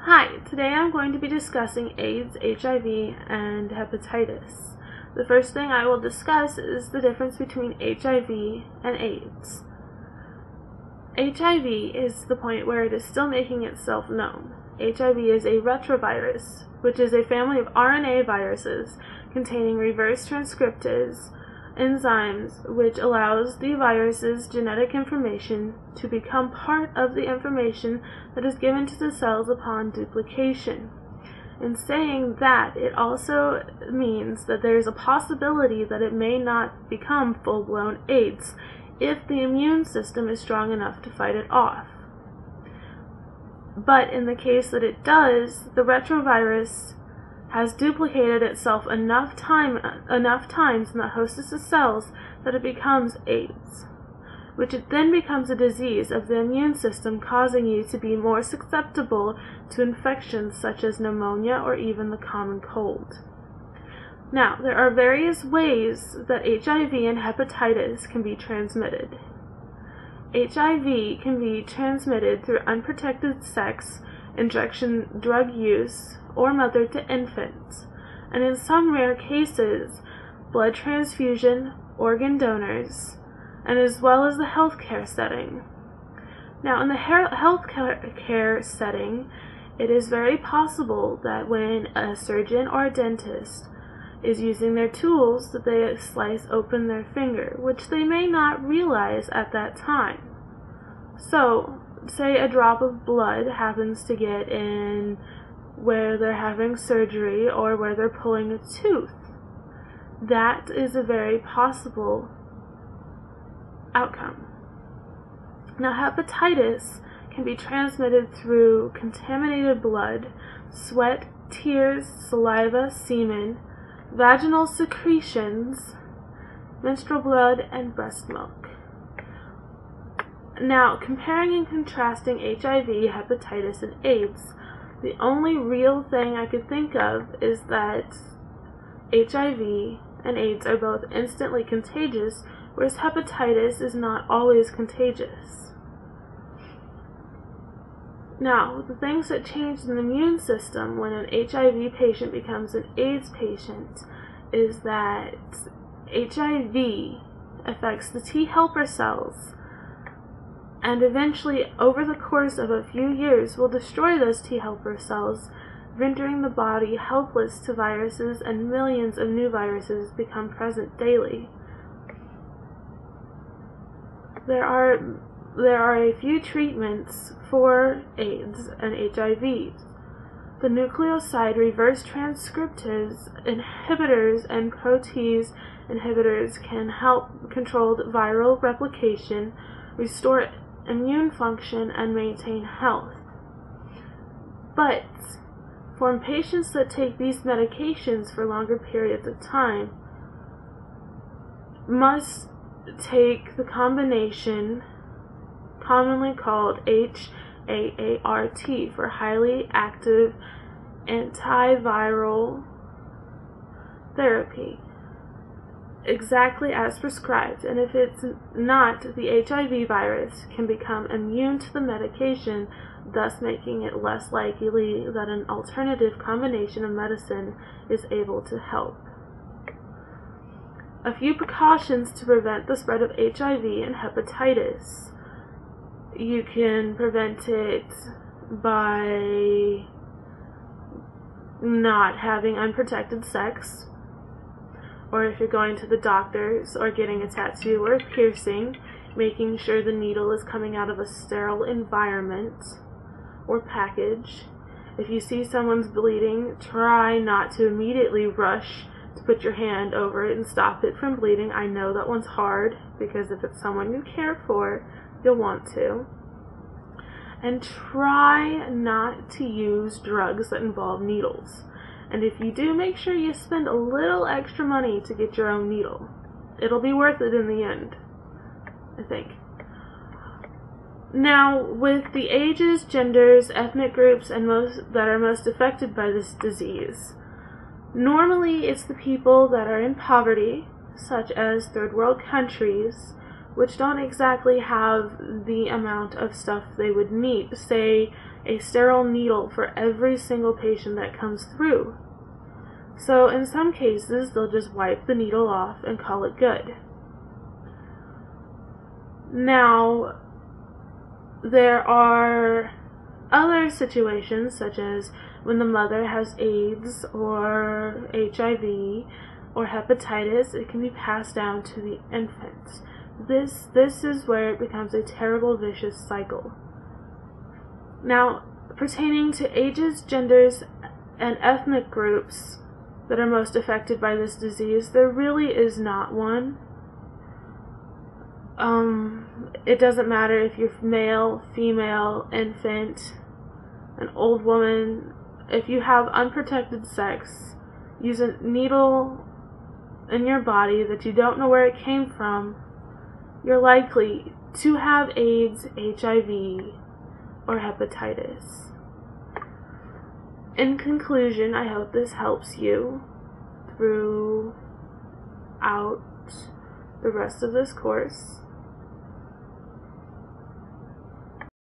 Hi, today I'm going to be discussing AIDS, HIV, and hepatitis. The first thing I will discuss is the difference between HIV and AIDS. HIV is the point where it is still making itself known. HIV is a retrovirus, which is a family of RNA viruses containing reverse transcriptase enzymes, which allows the virus's genetic information to become part of the information that is given to the cells upon duplication. In saying that, it also means that there is a possibility that it may not become full-blown AIDS if the immune system is strong enough to fight it off. But in the case that it does, the retrovirus has duplicated itself enough times in the hostess's cells that it becomes AIDS, which it then becomes a disease of the immune system, causing you to be more susceptible to infections such as pneumonia or even the common cold. Now, there are various ways that HIV and hepatitis can be transmitted. HIV can be transmitted through unprotected sex, injection drug use, or mother to infants, and in some rare cases, blood transfusion, organ donors, and as well as the healthcare setting. Now, in the healthcare setting, it is very possible that when a surgeon or a dentist is using their tools, that they slice open their finger, which they may not realize at that time. So, say a drop of blood happens to get in where they're having surgery or where they're pulling a tooth. That is a very possible outcome. Now, hepatitis can be transmitted through contaminated blood, sweat, tears, saliva, semen, vaginal secretions, menstrual blood, and breast milk. Now, comparing and contrasting HIV, hepatitis, and AIDS, the only real thing I could think of is that HIV and AIDS are both instantly contagious, whereas hepatitis is not always contagious. Now, the things that change in the immune system when an HIV patient becomes an AIDS patient is that HIV affects the T helper cells, and eventually, over the course of a few years, will destroy those T helper cells, rendering the body helpless to viruses, and millions of new viruses become present daily. There are a few treatments for AIDS and HIV. The nucleoside reverse transcriptase inhibitors and protease inhibitors can help control viral replication, restore immune function, and maintain health. But for patients that take these medications for longer periods of time, must take the combination commonly called HAART for highly active antiviral therapy, exactly as prescribed, and if it's not, the HIV virus can become immune to the medication, thus making it less likely that an alternative combination of medicine is able to help. A few precautions to prevent the spread of HIV and hepatitis. You can prevent it by not having unprotected sex, or if you're going to the doctors or getting a tattoo or a piercing, making sure the needle is coming out of a sterile environment or package. If you see someone's bleeding, try not to immediately rush to put your hand over it and stop it from bleeding. I know that one's hard, because if it's someone you care for, you'll want to. And try not to use drugs that involve needles. And if you do, make sure you spend a little extra money to get your own needle. It'll be worth it in the end, I think. Now, with the ages, genders, ethnic groups, and that are most affected by this disease, normally it's the people that are in poverty, such as third world countries, which don't exactly have the amount of stuff they would need. Say a sterile needle for every single patient that comes through. So in some cases, they'll just wipe the needle off and call it good. Now, there are other situations, such as when the mother has AIDS or HIV or hepatitis. It can be passed down to the infant. This is where it becomes a terrible, vicious cycle. Now, pertaining to ages, genders, and ethnic groups that are most affected by this disease, there really is not one. It doesn't matter if you're male, female, infant, an old woman. If you have unprotected sex, use a needle in your body that you don't know where it came from, you're likely to have AIDS, HIV, or hepatitis. In conclusion, I hope this helps you throughout the rest of this course.